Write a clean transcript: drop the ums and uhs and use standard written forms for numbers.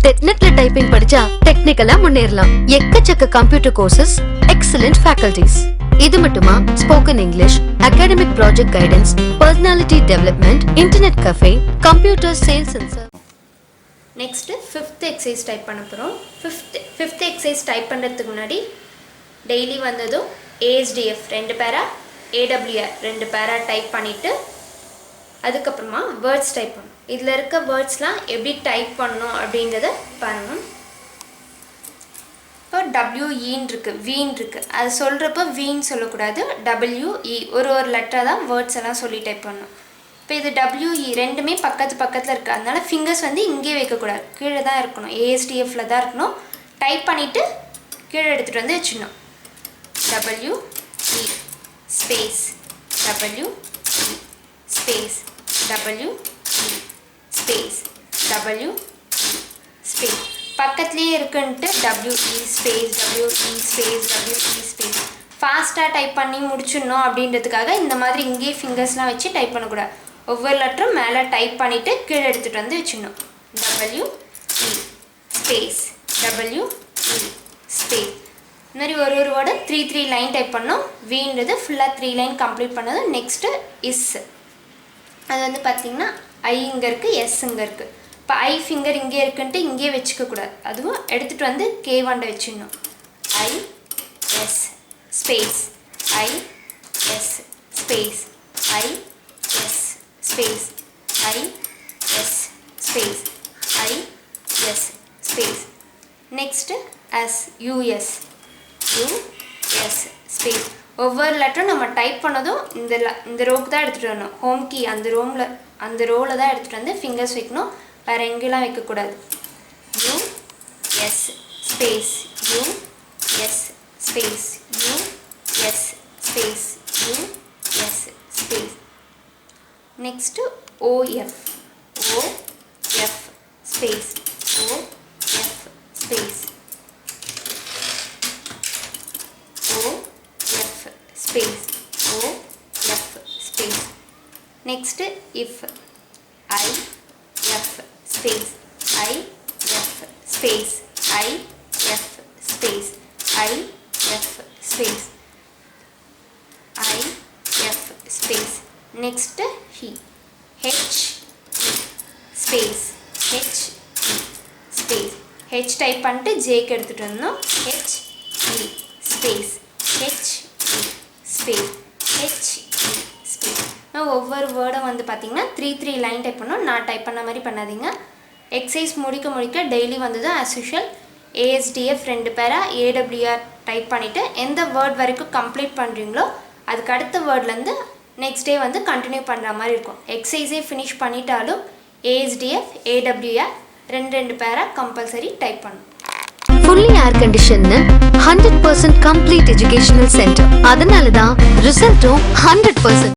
நெட்ல டைப்பிங் படிச்சா டெக்னிக்கலா முன்னேறலாம். எக்கச்சக்க கம்ப்யூட்டர் கோர்சஸ், எக்ஸலென்ட் ஃபேக்கல்டிஸ். இது மட்டுமா spoken English, academic project guidance, personality development, internet cafe, computer sales and service. Next 5th exercise type பண்ண போகிறோம். 5th எக்ஸசைஸ் டைப் பண்ணுறதுக்கு முன்னாடி டெய்லி வந்ததும் ASDF 2 பேரா, AWR 2 பேரா டைப் பண்ணிவிட்டு அதுக்கப்புறமா வேர்ட்ஸ் டைப் பண்ணணும். இதில் இருக்க வேர்ட்ஸ்லாம் எப்படி டைப் பண்ணணும் அப்படின்றத பாருங்கள். இப்போ WEன்னு இருக்குது, வீன் இருக்குது. அது சொல்கிறப்ப வீன்னு சொல்லக்கூடாது, WE ஒரு லெட்டரை தான் வேர்ட்ஸ் எல்லாம் சொல்லி டைப் பண்ணணும். இப்போ இது WE ரெண்டுமே பக்கத்தில் இருக்குது. அதனால ஃபிங்கர்ஸ் வந்து இங்கே வைக்கக்கூடாது, கீழே தான் இருக்கணும், ASDFல தான் இருக்கணும். டைப் பண்ணிவிட்டு கீழே எடுத்துகிட்டு வந்து வச்சிடணும். WE space WE space WE space WE space பக்கத்துலேயே இருக்குன்ட்டு WE space WE space WE space ஃபாஸ்ட்டாக டைப் பண்ணி முடிச்சிடணும் அப்படின்றதுக்காக இந்த மாதிரி இங்கேயே ஃபிங்கர்ஸ்லாம் வச்சு டைப் பண்ணக்கூடாது. ஒவ்வொரு லெட்டரும் மேலே டைப் பண்ணிவிட்டு கீழே எடுத்துகிட்டு வந்து வச்சிடணும். WE space WE space. இந்த மாதிரி ஒரு வேர்டு 3 லைன் டைப் பண்ணோம். வீன்றது ஃபுல்லாக 3 லைன் கம்ப்ளீட் பண்ணது. நெக்ஸ்ட்டு இஸ், அது வந்து பார்த்திங்கன்னா ஐ இங்கே இருக்குது, எஸ் இங்கே இருக்குது. இப்போ ஐ ஃபிங்கர் இங்கே இருக்குன்ட்டு இங்கே வச்சுக்கக்கூடாது, அதுவும் எடுத்துகிட்டு வந்து K1 வச்சிடணும். I S space I S space I S space I S space I S space. Next S US US space. ஒவ்வொரு லெட்டரும் நம்ம டைப் பண்ணதும் இந்த ரோக்கு தான் எடுத்துகிட்டு வரணும். ஹோம் கீ அந்த ரோவில் தான் எடுத்துகிட்டு வந்து ஃபிங்கர்ஸ் வைக்கணும், வேறு எங்கெல்லாம் வைக்கக்கூடாது. US space US space US space US space. Next OF space OF space OF space OF space. Next if IF space IF space IF space IF space IF space. Next he H space H space H type பண்ணிட்டு J-க்கு எடுத்துகிட்டு வந்தோம். H E space HE space HE space. ஒவ்வொரு வேர்டும் வந்து பார்த்திங்கன்னா 3 line type பண்ணோம். நான் type பண்ண மாதிரி பண்ணாதீங்க. எக்ஸசைஸ் முடிக்க டெய்லி வந்ததும் ஆஸ் யூஷுவல் ASDF 2 பேரா, AWR டைப் பண்ணிவிட்டு எந்த வேர்ட் வரைக்கும் கம்ப்ளீட் பண்ணுறீங்களோ அதுக்கு அடுத்த வேர்ட்லேருந்து நெக்ஸ்ட் டே வந்து கண்டினியூ பண்ணுற மாதிரி இருக்கும். எக்ஸசைஸே ஃபினிஷ் பண்ணிட்டாலும் ASDF AWR 2 பேரா கம்பல்சரி டைப் பண்ணணும். fully air conditioned 100% complete educational center. அதனால தான் ரிசல்ட்டும் 100%.